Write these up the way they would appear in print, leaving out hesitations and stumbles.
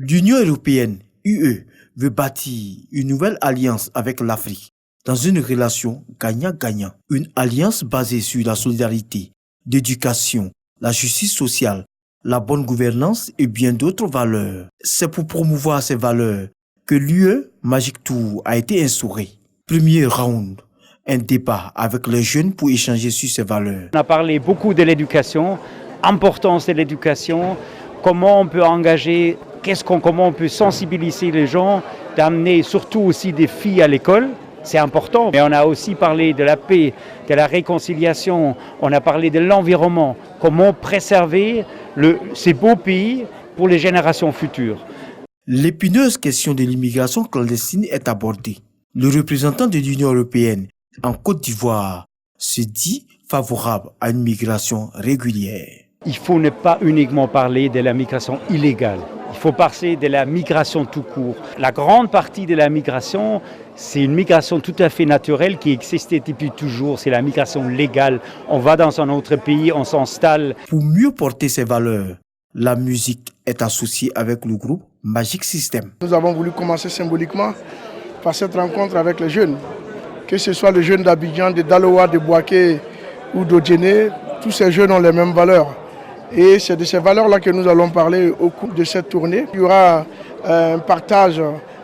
L'Union européenne, UE, veut bâtir une nouvelle alliance avec l'Afrique dans une relation gagnant-gagnant. Une alliance basée sur la solidarité, l'éducation, la justice sociale, la bonne gouvernance et bien d'autres valeurs. C'est pour promouvoir ces valeurs que l'UE Magic Tour a été instauré. Premier round, un débat avec les jeunes pour échanger sur ces valeurs. On a parlé beaucoup de l'éducation, importance de l'éducation, comment on peut engager, comment on peut sensibiliser les gens, d'amener surtout aussi des filles à l'école. C'est important. Mais on a aussi parlé de la paix, de la réconciliation, on a parlé de l'environnement, comment préserver ces beaux pays pour les générations futures. L'épineuse question de l'immigration clandestine est abordée. Le représentant de l'Union européenne en Côte d'Ivoire se dit favorable à une migration régulière. Il faut ne pas uniquement parler de la migration illégale. Il faut parler de la migration tout court. La grande partie de la migration, c'est une migration tout à fait naturelle qui existait depuis toujours. C'est la migration légale. On va dans un autre pays, on s'installe. Pour mieux porter ces valeurs, la musique est associée avec le groupe Magic System. Nous avons voulu commencer symboliquement par cette rencontre avec les jeunes. Que ce soit les jeunes d'Abidjan, de Daloa, de Bouaké ou d'Odjéné, tous ces jeunes ont les mêmes valeurs. Et c'est de ces valeurs-là que nous allons parler au cours de cette tournée. Il y aura un partage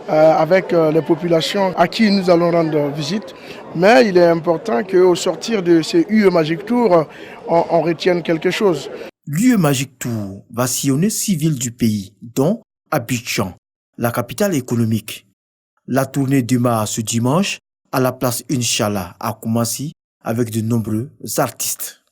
avec les populations à qui nous allons rendre visite. Mais il est important qu'au sortir de ces UE Magic Tour, on retienne quelque chose. L'UE Magic Tour va sillonner 6 villes du pays, dont Abidjan, la capitale économique. La tournée démarre ce dimanche à la place Inch'Allah à Koumassi avec de nombreux artistes.